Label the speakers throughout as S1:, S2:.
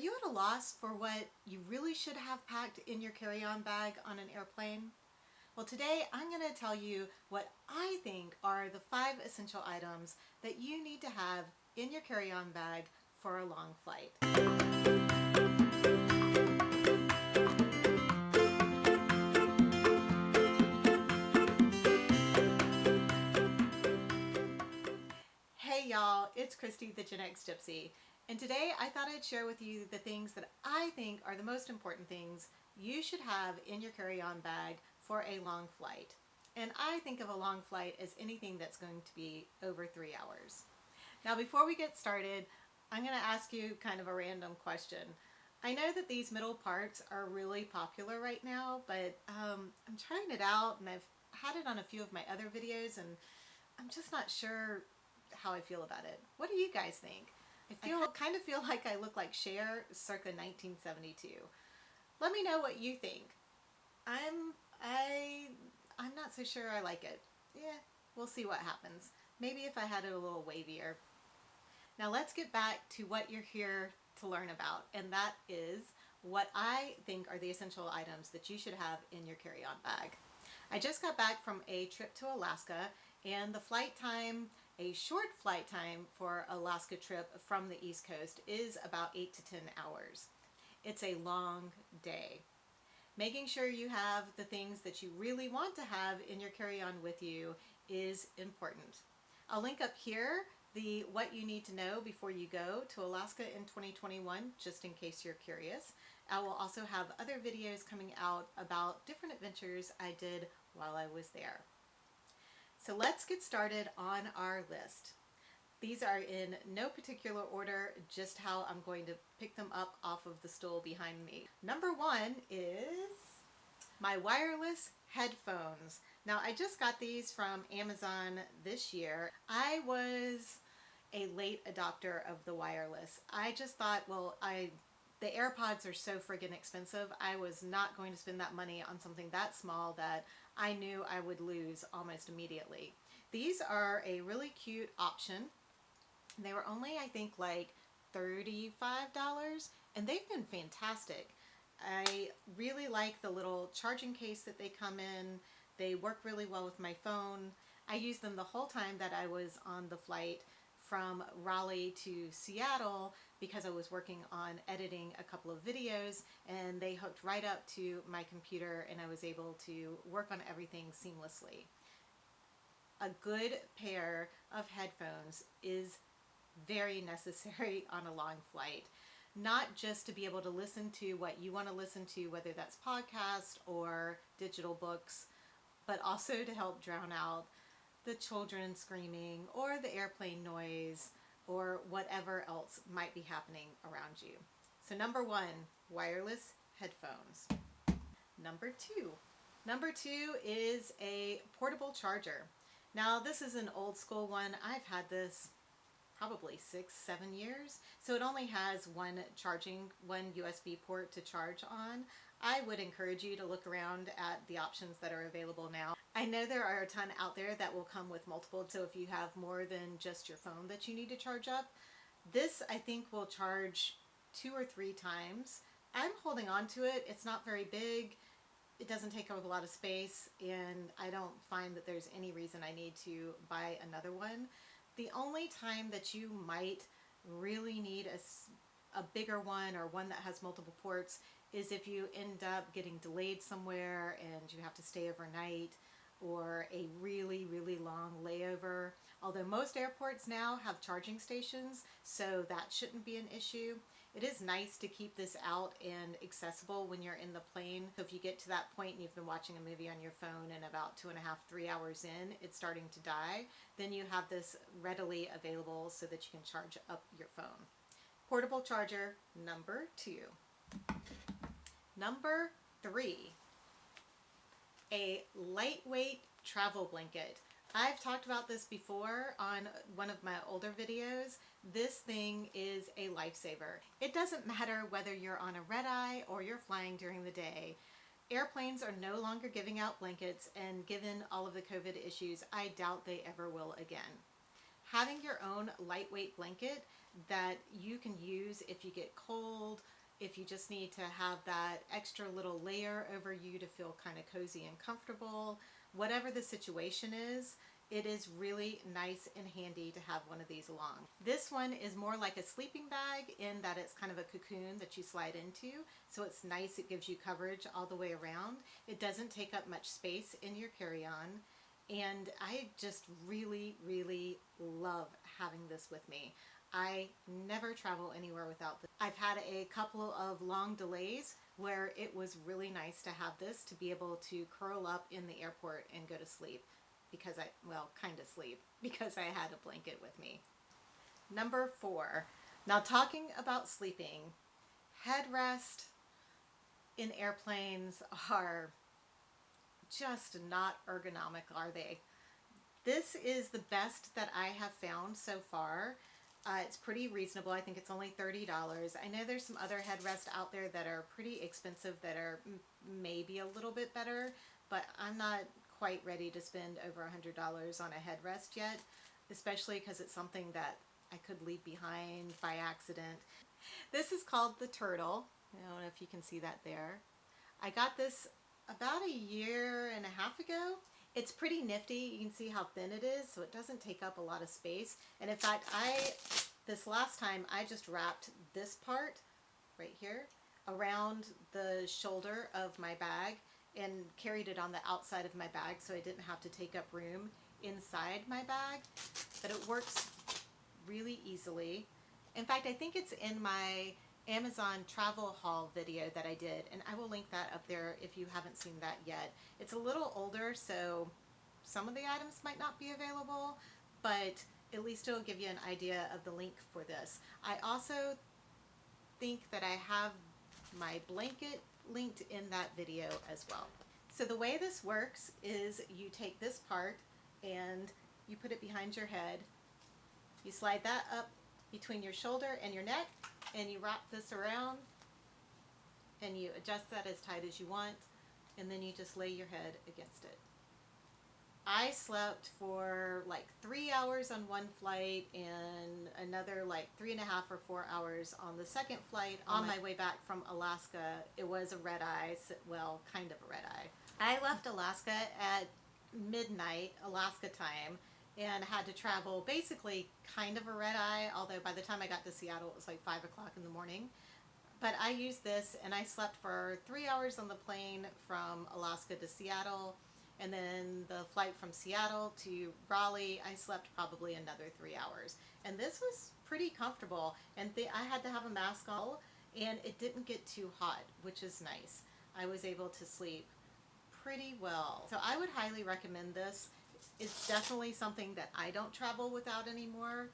S1: you at a loss for what you really should have packed in your carry-on bag on an airplane? Well, today I'm going to tell you what I think are the 5 essential items that you need to have in your carry-on bag for a long flight. Hey y'all, it's Christy the Gen X Gypsy, and today I thought I'd share with you the things that I think are the most important things you should have in your carry-on bag for a long flight. And I think of a long flight as anything that's going to be over 3 hours. Now before we get started, I'm going to ask you kind of a random question. I know that these middle parts are really popular right now, but I'm trying it out and I've had it on a few of my other videos and I'm just not sure how I feel about it. What do you guys think? I kind of feel like I look like Cher circa 1972. Let me know what you think. I'm not so sure I like it. Yeah, we'll see what happens. Maybe if I had it a little wavier. Now let's get back to what you're here to learn about, and that is what I think are the essential items that you should have in your carry-on bag. I just got back from a trip to Alaska, and the flight time, a short flight time for Alaska trip from the East Coast is about 8 to 10 hours. It's a long day. Making sure you have the things that you really want to have in your carry-on with you is important. I'll link up here the what you need to know before you go to Alaska in 2021, just in case you're curious. I will also have other videos coming out about different adventures I did while I was there. So let's get started on our list. These are in no particular order, just how I'm going to pick them up off of the stool behind me. Number 1 is my wireless headphones. Now I just got these from Amazon this year. I was a late adopter of the wireless. I just thought, well, the AirPods are so friggin' expensive. I was not going to spend that money on something that small that I knew I would lose almost immediately. These are a really cute option. They were only, I think, like $35, and they've been fantastic. I really like the little charging case that they come in. They work really well with my phone. I used them the whole time that I was on the flight from Raleigh to Seattle because I was working on editing a couple of videos, and they hooked right up to my computer and I was able to work on everything seamlessly. A good pair of headphones is very necessary on a long flight. Not just to be able to listen to what you want to listen to, whether that's podcasts or digital books, but also to help drown out the children screaming or the airplane noise or whatever else might be happening around you. So number 1, wireless headphones. Number 2 is a portable charger. Now this is an old school one. I've had this probably 6-7 years. So it only has one USB port to charge on. I would encourage you to look around at the options that are available now. I know there are a ton out there that will come with multiple, so if you have more than just your phone that you need to charge up, this I think will charge 2 or 3 times. I'm holding on to it. It's not very big. It doesn't take up a lot of space, and I don't find that there's any reason I need to buy another one. The only time that you might really need a bigger one or one that has multiple ports is if you end up getting delayed somewhere and you have to stay overnight, or a really, really long layover. Although most airports now have charging stations, so that shouldn't be an issue. It is nice to keep this out and accessible when you're in the plane. So if you get to that point and you've been watching a movie on your phone and about 2.5-3 hours in, it's starting to die, then you have this readily available so that you can charge up your phone. Portable charger, number 2. Number 3. A lightweight travel blanket. I've talked about this before on one of my older videos. This thing is a lifesaver. It doesn't matter whether you're on a red eye or you're flying during the day. Airplanes are no longer giving out blankets, and given all of the COVID issues, I doubt they ever will again. Having your own lightweight blanket that you can use if you get cold, if you just need to have that extra little layer over you to feel kind of cozy and comfortable. Whatever the situation is, it is really nice and handy to have one of these along. This one is more like a sleeping bag in that it's kind of a cocoon that you slide into. So it's nice, it gives you coverage all the way around. It doesn't take up much space in your carry-on. And I just really, really love having this with me. I never travel anywhere without this. I've had a couple of long delays where it was really nice to have this to be able to curl up in the airport and go to sleep because kind of sleep because I had a blanket with me. Number 4. Now, talking about sleeping, headrest in airplanes are just not ergonomic, are they? This is the best that I have found so far. It's pretty reasonable. I think it's only $30. I know there's some other headrests out there that are pretty expensive that are maybe a little bit better, but I'm not quite ready to spend over $100 on a headrest yet, especially because it's something that I could leave behind by accident. This is called the Turtle. I don't know if you can see that there. I got this about a year and a half ago. It's pretty nifty. You can see how thin it is, so it doesn't take up a lot of space. And in fact, this last time, I just wrapped this part right here around the shoulder of my bag and carried it on the outside of my bag so I didn't have to take up room inside my bag. But it works really easily. In fact, I think it's in my Amazon travel haul video that I did, and I will link that up there if you haven't seen that yet. It's a little older, so some of the items might not be available, but at least it'll give you an idea of the link for this. I also think that I have my blanket linked in that video as well. So the way this works is you take this part and you put it behind your head. You slide that up between your shoulder and your neck, and you wrap this around and you adjust that as tight as you want, and then you just lay your head against it. I slept for like 3 hours on one flight and another like 3.5 or 4 hours on the second flight on my way back from Alaska. It was a red eye, well, kind of a red eye. I left Alaska at midnight Alaska time and had to travel basically kind of a red eye, although by the time I got to Seattle it was like 5 o'clock in the morning. But I used this and I slept for 3 hours on the plane from Alaska to Seattle, and then the flight from Seattle to Raleigh, I slept probably another 3 hours. And this was pretty comfortable, and I had to have a mask on, and it didn't get too hot, which is nice. I was able to sleep pretty well. So I would highly recommend this. It's definitely something that I don't travel without anymore,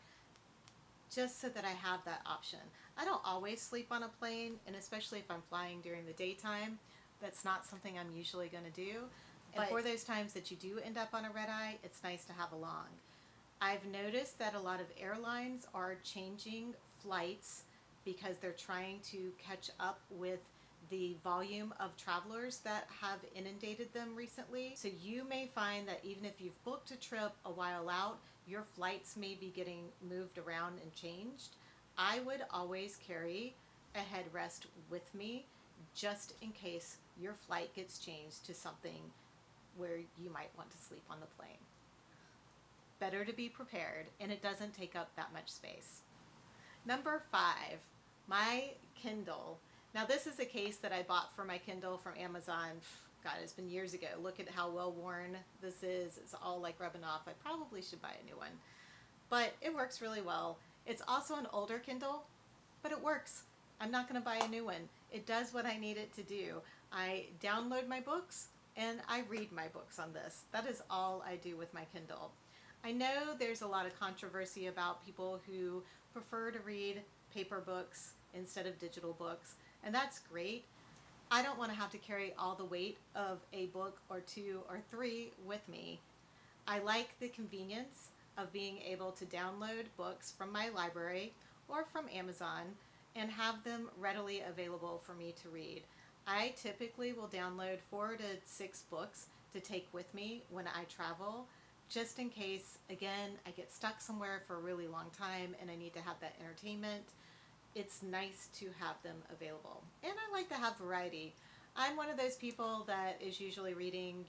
S1: just so that I have that option. I don't always sleep on a plane, and especially if I'm flying during the daytime, that's not something I'm usually going to do. But for those times that you do end up on a red eye, it's nice to have along. I've noticed that a lot of airlines are changing flights because they're trying to catch up with the volume of travelers that have inundated them recently. So you may find that even if you've booked a trip a while out, your flights may be getting moved around and changed. I would always carry a headrest with me just in case your flight gets changed to something where you might want to sleep on the plane. Better to be prepared, and it doesn't take up that much space. Number 5, my Kindle. Now this is a case that I bought for my Kindle from Amazon. God, it's been years ago. Look at how well worn this is. It's all like rubbing off. I probably should buy a new one. But it works really well. It's also an older Kindle, but it works. I'm not going to buy a new one. It does what I need it to do. I download my books and I read my books on this. That is all I do with my Kindle. I know there's a lot of controversy about people who prefer to read paper books instead of digital books, and that's great. I don't want to have to carry all the weight of a book or 2 or 3 with me. I like the convenience of being able to download books from my library or from Amazon and have them readily available for me to read. I typically will download 4 to 6 books to take with me when I travel, just in case, again, I get stuck somewhere for a really long time and I need to have that entertainment. It's nice to have them available. And I like to have variety. I'm one of those people that is usually reading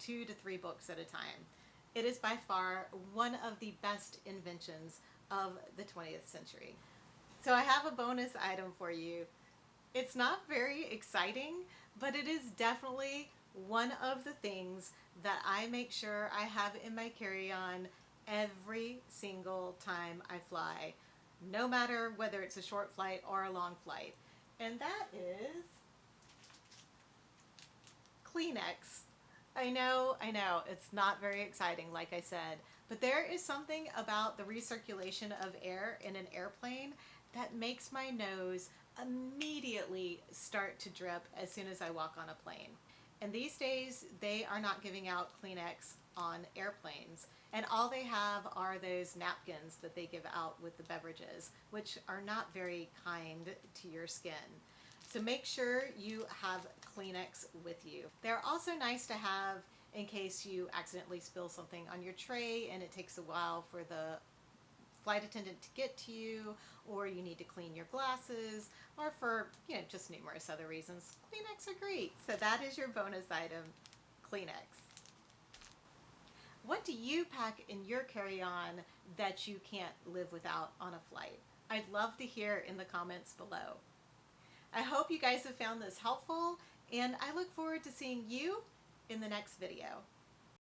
S1: 2 to 3 books at a time. It is by far one of the best inventions of the 20th century. So I have a bonus item for you. It's not very exciting, but it is definitely one of the things that I make sure I have in my carry-on every single time I fly, no matter whether it's a short flight or a long flight. And that is Kleenex. I know, it's not very exciting, like I said, but there is something about the recirculation of air in an airplane that makes my nose immediately start to drip as soon as I walk on a plane. And these days, they are not giving out Kleenex on airplanes. And all they have are those napkins that they give out with the beverages, which are not very kind to your skin. So make sure you have Kleenex with you. They're also nice to have in case you accidentally spill something on your tray and it takes a while for the flight attendant to get to you, or you need to clean your glasses, or for, just numerous other reasons. Kleenex are great. So that is your bonus item, Kleenex. What do you pack in your carry-on that you can't live without on a flight? I'd love to hear in the comments below. I hope you guys have found this helpful, and I look forward to seeing you in the next video.